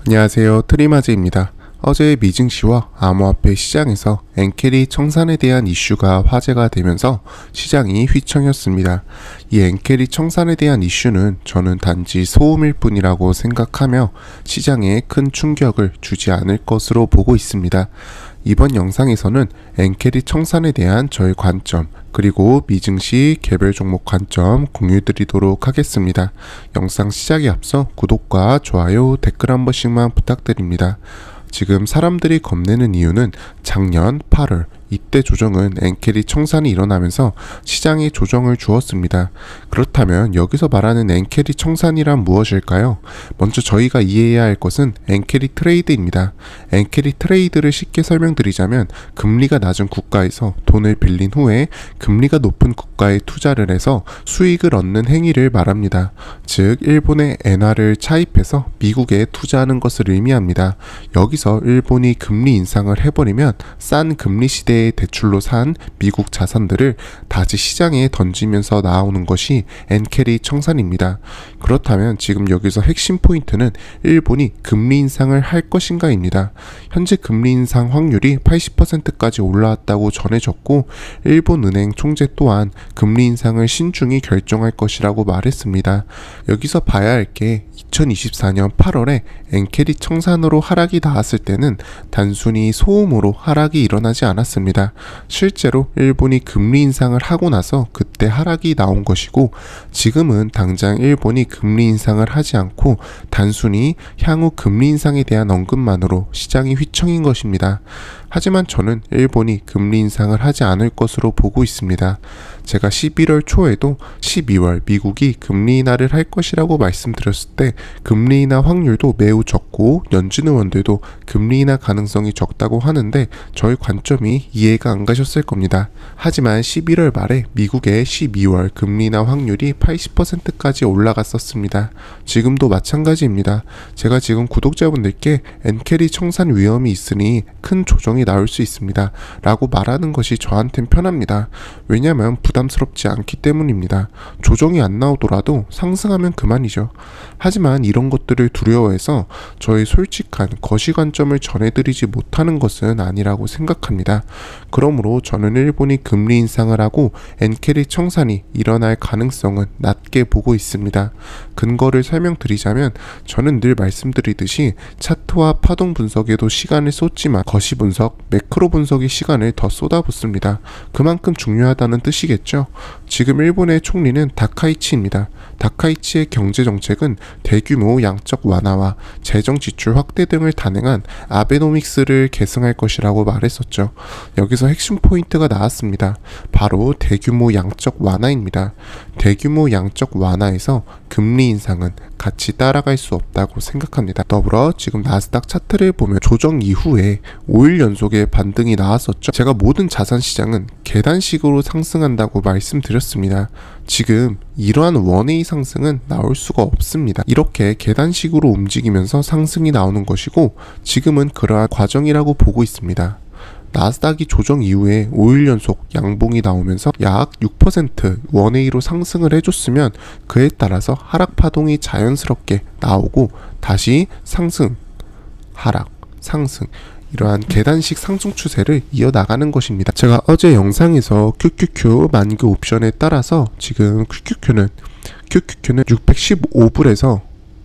안녕하세요. 트리마즈입니다. 어제 미증시와 암호화폐 시장에서 엔캐리 청산에 대한 이슈가 화제가 되면서 시장이 휘청였습니다. 이 엔캐리 청산에 대한 이슈는 저는 단지 소음일 뿐이라고 생각하며 시장에 큰 충격을 주지 않을 것으로 보고 있습니다. 이번 영상에서는 엔캐리 청산에 대한 저의 관점, 그리고 미증시 개별 종목 관점 공유드리도록 하겠습니다. 영상 시작에 앞서 구독과 좋아요, 댓글 한 번씩만 부탁드립니다. 지금 사람들이 겁내는 이유는 작년 8월 이때 조정은 엔캐리 청산이 일어나면서 시장에 조정을 주었습니다. 그렇다면 여기서 말하는 엔캐리 청산이란 무엇일까요? 먼저 저희가 이해해야 할 것은 엔캐리 트레이드입니다. 엔캐리 트레이드를 쉽게 설명드리자면 금리가 낮은 국가에서 돈을 빌린 후에 금리가 높은 국가에 투자를 해서 수익을 얻는 행위를 말합니다. 즉 일본의 엔화를 차입해서 미국에 투자하는 것을 의미합니다. 여기서 일본이 금리 인상을 해버리면 싼 금리 시대에 대출로 산 미국 자산들을 다시 시장에 던지면서 나오는 것이 엔캐리 청산입니다. 그렇다면 지금 여기서 핵심 포인트는 일본이 금리 인상을 할 것인가입니다. 현재 금리 인상 확률이 80%까지 올라왔다고 전해졌고 일본은행 총재 또한 금리 인상을 신중히 결정할 것이라고 말했습니다. 여기서 봐야 할 게 2024년 8월에 엔캐리 청산으로 하락이 나왔을 때는 단순히 소음으로 하락이 일어나지 않았습니다. 실제로 일본이 금리 인상을 하고 나서 그때 하락이 나온 것이고 지금은 당장 일본이 금리 인상을 하지 않고 단순히 향후 금리 인상에 대한 언급만으로 시장이 휘청인 것입니다. 하지만 저는 일본이 금리 인상을 하지 않을 것으로 보고 있습니다. 제가 11월 초에도 12월 미국이 금리 인하를 할 것이라고 말씀드렸을 때 금리 인하 확률도 매우 적고 연준의원들도 금리 인하 가능성이 적다고 하는데 저희 관점이 이해가 안 가셨을 겁니다. 하지만 11월 말에 미국의 12월 금리 인하 확률이 80%까지 올라갔었습니다. 지금도 마찬가지입니다. 제가 지금 구독자분들께 엔캐리 청산 위험이 있으니 큰 조정이 나올 수 있습니다 라고 말하는 것이 저한텐 편합니다. 왜냐하면 부담스럽지 않기 때문입니다. 조정이 안 나오더라도 상승하면 그만이죠. 하지만 이런 것들을 두려워해서 저의 솔직한 거시관점을 전해드리지 못하는 것은 아니라고 생각합니다. 그러므로 저는 일본이 금리 인상을 하고 엔캐리 청산이 일어날 가능성은 낮게 보고 있습니다. 근거를 설명드리자면 저는 늘 말씀드리듯이 차트와 파동 분석에도 시간을 쏟지만 거시 분석, 매크로 분석의 시간을 더 쏟아붓습니다. 그만큼 중요하다는 뜻이겠죠. 지금 일본의 총리는 다카이치입니다. 다카이치의 경제정책은 대규모 양적 완화와 재정 지출 확대 등을 단행한 아베노믹스를 계승할 것이라고 말했었죠. 여기서 핵심 포인트가 나왔습니다. 바로 대규모 양적 완화입니다. 대규모 양적 완화에서 금리 인상은 같이 따라갈 수 없다고 생각합니다. 더불어 지금 나스닥 차트를 보면 조정 이후에 5일 연속의 반등이 나왔었죠. 제가 모든 자산 시장은 계단식으로 상승한다고 말씀드렸습니다. 지금 이러한 원웨이 상승은 나올 수가 없습니다. 이렇게 계단식으로 움직이면서 상승이 나오는 것이고 지금은 그러한 과정이라고 보고 있습니다. 나스닥이 조정 이후에 5일 연속 양봉이 나오면서 약 6% 원웨이로 상승을 해줬으면 그에 따라서 하락 파동이 자연스럽게 나오고 다시 상승, 하락, 상승 이러한 계단식 상승 추세를 이어나가는 것입니다. 제가 어제 영상에서 QQQ 만기 옵션에 따라서 지금 QQQ는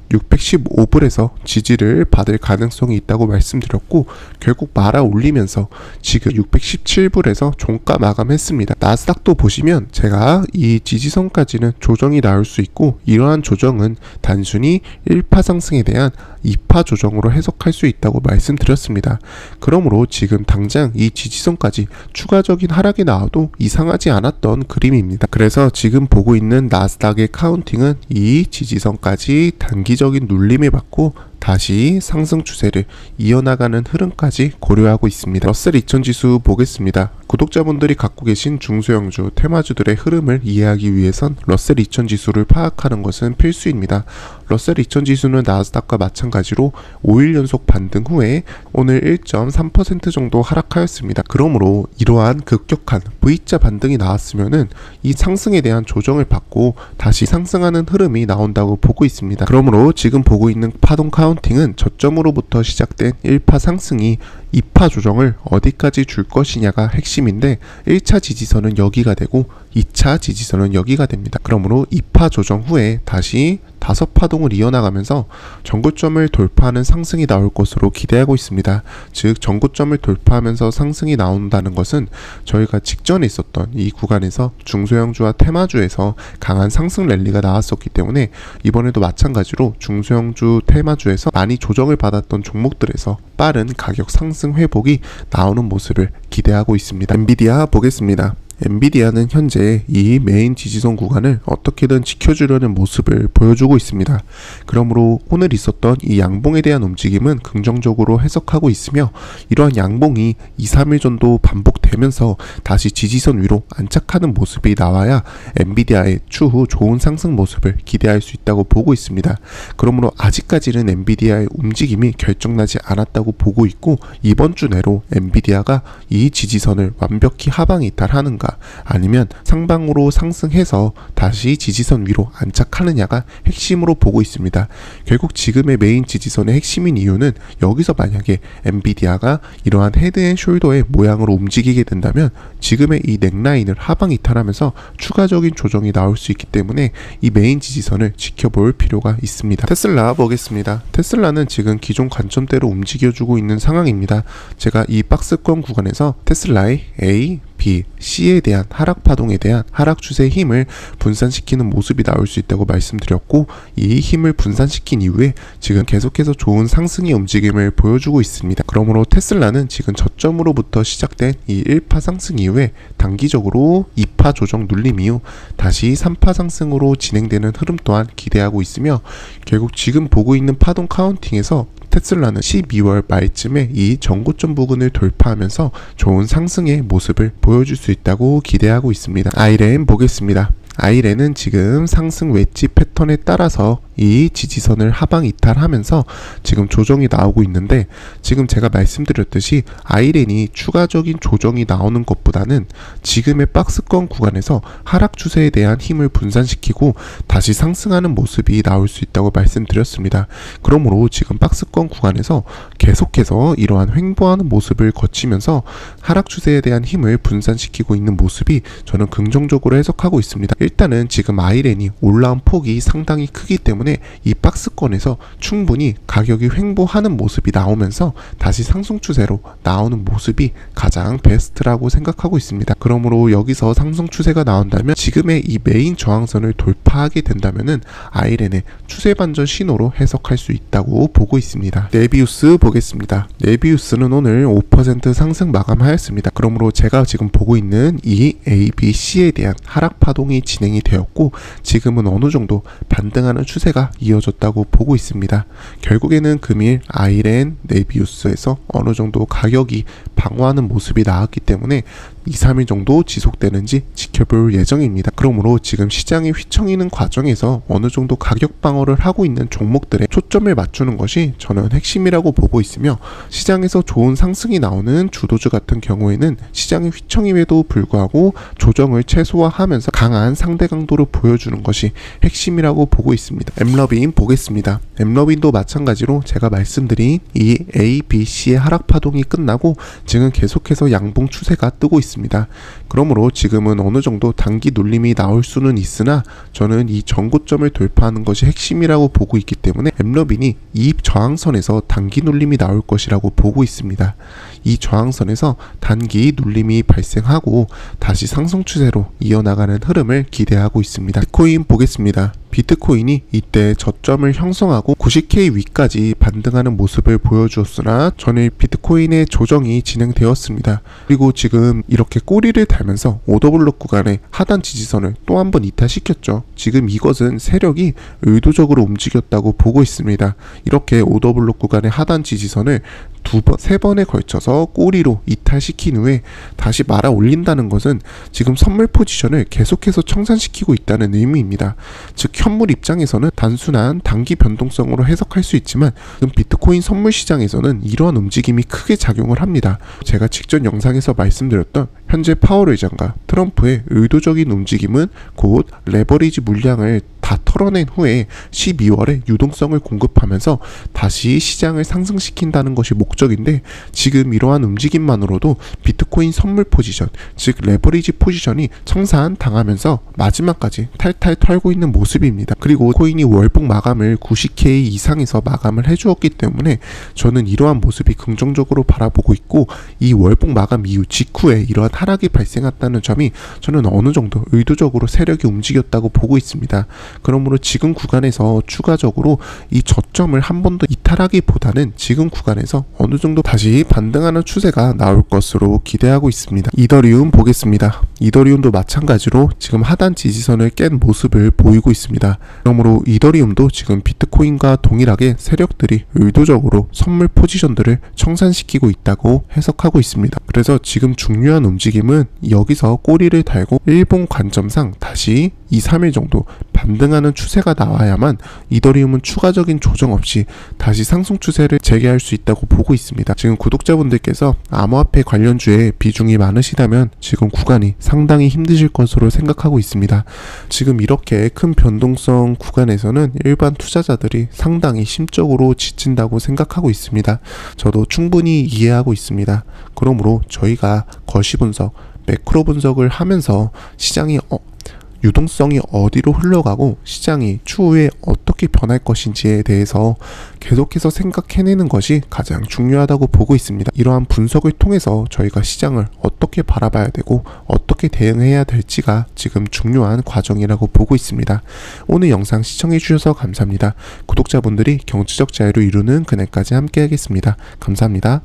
615불에서 지지를 받을 가능성이 있다고 말씀드렸고 결국 말아 올리면서 지금 617불에서 종가 마감했습니다. 나스닥도 보시면 제가 이 지지선까지는 조정이 나올 수 있고 이러한 조정은 단순히 1파 상승에 대한 2파 조정으로 해석할 수 있다고 말씀드렸습니다. 그러므로 지금 당장 이 지지선까지 추가적인 하락이 나와도 이상하지 않았던 그림입니다. 그래서 지금 보고 있는 나스닥의 카운팅은 이 지지선까지 단기적인 눌림을 받고 다시 상승 추세를 이어나가는 흐름까지 고려하고 있습니다. 러셀 2000 지수 보겠습니다. 구독자분들이 갖고 계신 중소형주, 테마주들의 흐름을 이해하기 위해선 러셀 2000 지수를 파악하는 것은 필수입니다. 러셀 2000 지수는 나스닥과 마찬가지로 5일 연속 반등 후에 오늘 1.3% 정도 하락하였습니다. 그러므로 이러한 급격한 V자 반등이 나왔으면은 이 상승에 대한 조정을 받고 다시 상승하는 흐름이 나온다고 보고 있습니다. 그러므로 지금 보고 있는 파동 카운트 카운팅은 저점으로부터 시작된 1파 상승이 2파 조정을 어디까지 줄 것이냐가 핵심인데 1차 지지선은 여기가 되고 2차 지지선은 여기가 됩니다. 그러므로 2파 조정 후에 다시 5파동을 이어나가면서 전고점을 돌파하는 상승이 나올 것으로 기대하고 있습니다. 즉 전고점을 돌파하면서 상승이 나온다는 것은 저희가 직전에 있었던 이 구간에서 중소형주와 테마주에서 강한 상승 랠리가 나왔었기 때문에 이번에도 마찬가지로 중소형주 테마주에서 많이 조정을 받았던 종목들에서 빠른 가격 상승 회복이 나오는 모습을 기대하고 있습니다. 엔비디아 보겠습니다. 엔비디아는 현재 이 메인 지지선 구간을 어떻게든 지켜주려는 모습을 보여주고 있습니다. 그러므로 오늘 있었던 이 양봉에 대한 움직임은 긍정적으로 해석하고 있으며 이러한 양봉이 2-3일 정도 반복되면서 다시 지지선 위로 안착하는 모습이 나와야 엔비디아의 추후 좋은 상승 모습을 기대할 수 있다고 보고 있습니다. 그러므로 아직까지는 엔비디아의 움직임이 결정나지 않았다고 보고 있고 이번 주 내로 엔비디아가 이 지지선을 완벽히 하방 이탈하는가 아니면 상방으로 상승해서 다시 지지선 위로 안착하느냐가 핵심으로 보고 있습니다. 결국 지금의 메인 지지선의 핵심인 이유는 여기서 만약에 엔비디아가 이러한 헤드앤숄더의 모양으로 움직이게 된다면 지금의 이 넥라인을 하방 이탈하면서 추가적인 조정이 나올 수 있기 때문에 이 메인 지지선을 지켜볼 필요가 있습니다. 테슬라 보겠습니다. 테슬라는 지금 기존 관점대로 움직여주고 있는 상황입니다. 제가 이 박스권 구간에서 테슬라의 A, B, C에 대한 하락 파동에 대한 하락 추세의 힘을 분산시키는 모습이 나올 수 있다고 말씀드렸고 이 힘을 분산시킨 이후에 지금 계속해서 좋은 상승의 움직임을 보여주고 있습니다. 그러므로 테슬라는 지금 저점으로부터 시작된 이 1파 상승 이후에 단기적으로 2파 조정 눌림 이후 다시 3파 상승으로 진행되는 흐름 또한 기대하고 있으며 결국 지금 보고 있는 파동 카운팅에서 테슬라는 12월 말쯤에 이 전고점 부근을 돌파하면서 좋은 상승의 모습을 보여줄 수 있다고 기대하고 있습니다. 아이렌 보겠습니다. 아이렌은 지금 상승 웨지 패턴에 따라서 이 지지선을 하방 이탈하면서 지금 조정이 나오고 있는데 지금 제가 말씀드렸듯이 아이렌이 추가적인 조정이 나오는 것보다는 지금의 박스권 구간에서 하락 추세에 대한 힘을 분산시키고 다시 상승하는 모습이 나올 수 있다고 말씀드렸습니다. 그러므로 지금 박스권 구간에서 계속해서 이러한 횡보하는 모습을 거치면서 하락 추세에 대한 힘을 분산시키고 있는 모습이 저는 긍정적으로 해석하고 있습니다. 일단은 지금 아이렌이 올라온 폭이 상당히 크기 때문에 이 박스권에서 충분히 가격이 횡보하는 모습이 나오면서 다시 상승 추세로 나오는 모습이 가장 베스트라고 생각하고 있습니다. 그러므로 여기서 상승 추세가 나온다면 지금의 이 메인 저항선을 돌파하게 된다면은 아이렌의 추세 반전 신호로 해석할 수 있다고 보고 있습니다. 네비우스 보겠습니다. 네비우스는 오늘 5% 상승 마감하였습니다. 그러므로 제가 지금 보고 있는 이 A, B, C에 대한 하락 파동이 진행이 되었고 지금은 어느 정도 반등하는 추세가 이어졌다고 보고 있습니다. 결국에는 금일 아이렌, 네비우스에서 어느 정도 가격이 방어하는 모습이 나왔기 때문에 2-3일 정도 지속되는지 지켜볼 예정입니다. 그러므로 지금 시장이 휘청이는 과정에서 어느 정도 가격 방어를 하고 있는 종목들에 초점을 맞추는 것이 저는 핵심이라고 보고 있으며 시장에서 좋은 상승이 나오는 주도주 같은 경우에는 시장이 휘청임에도 불구하고 조정을 최소화하면서 강한 상대 강도를 보여주는 것이 핵심이라고 보고 있습니다. 엠러빈 보겠습니다. 엠러빈도 마찬가지로 제가 말씀드린 이 A, B, C의 하락 파동이 끝나고 지금 계속해서 양봉 추세가 뜨고 있습니다. 그러므로 지금은 어느 정도 단기 눌림이 나올 수는 있으나 저는 이 전고점을 돌파하는 것이 핵심이라고 보고 있기 때문에 엠러빈이 이 저항선에서 단기 눌림이 나올 것이라고 보고 있습니다. 이 저항선에서 단기 눌림이 발생하고 다시 상승 추세로 이어나가는 흐름을 기대하고 있습니다. 비트코인 보겠습니다. 비트코인이 이때 저점을 형성하고 90K 위까지 반등하는 모습을 보여주었으나 전일 비트코인의 조정이 진행되었습니다. 그리고 지금 이렇게 꼬리를 달면서 오더블록 구간의 하단 지지선을 또 한 번 이탈시켰죠. 지금 이것은 세력이 의도적으로 움직였다고 보고 있습니다. 이렇게 오더블록 구간의 하단 지지선을 세 번에 걸쳐서 꼬리로 이탈시킨 후에 다시 말아 올린다는 것은 지금 선물 포지션을 계속해서 청산시키고 있다는 의미입니다. 즉 현물 입장에서는 단순한 단기 변동성으로 해석할 수 있지만 지금 비트코인 선물 시장에서는 이러한 움직임이 크게 작용을 합니다. 제가 직전 영상에서 말씀드렸던 현재 파월 의장과 트럼프의 의도적인 움직임은 곧 레버리지 물량을 다 털어낸 후에 12월에 유동성을 공급하면서 다시 시장을 상승시킨다는 것이 목적인데, 지금 이러한 움직임만으로도 비트코인 선물 포지션, 즉 레버리지 포지션이 청산당하면서 마지막까지 탈탈 털고 있는 모습입니다. 그리고 코인이 월봉 마감을 90K 이상에서 마감을 해주었기 때문에 저는 이러한 모습이 긍정적으로 바라보고 있고, 이 월봉 마감 이후 직후에 이러한 하락이 발생했다는 점이 저는 어느 정도 의도적으로 세력이 움직였다고 보고 있습니다. 그러므로 지금 구간에서 추가적으로 이 저점을 한 번 더 이탈하기보다는 지금 구간에서 어느 정도 다시 반등하는 추세가 나올 것으로 기대하고 있습니다. 이더리움 보겠습니다. 이더리움도 마찬가지로 지금 하단 지지선을 깬 모습을 보이고 있습니다. 그러므로 이더리움도 지금 비트코인과 동일하게 세력들이 의도적으로 선물 포지션들을 청산시키고 있다고 해석하고 있습니다. 그래서 지금 중요한 움직임은 여기서 꼬리를 달고 일본 관점상 다시 2-3일 정도 반등하는 추세가 나와야만 이더리움은 추가적인 조정 없이 다시 상승 추세를 재개할 수 있다고 보고 있습니다. 지금 구독자분들께서 암호화폐 관련주에 비중이 많으시다면 지금 구간이 상당히 힘드실 것으로 생각하고 있습니다. 지금 이렇게 큰 변동성 구간에서는 일반 투자자들이 상당히 심적으로 지친다고 생각하고 있습니다. 저도 충분히 이해하고 있습니다. 그러므로 저희가 거시 분석, 매크로 분석을 하면서 시장이 유동성이 어디로 흘러가고 시장이 추후에 어떻게 변할 것인지에 대해서 계속해서 생각해내는 것이 가장 중요하다고 보고 있습니다. 이러한 분석을 통해서 저희가 시장을 어떻게 바라봐야 되고 어떻게 대응해야 될지가 지금 중요한 과정이라고 보고 있습니다. 오늘 영상 시청해주셔서 감사합니다. 구독자분들이 경제적 자유를 이루는 그날까지 함께 하겠습니다. 감사합니다.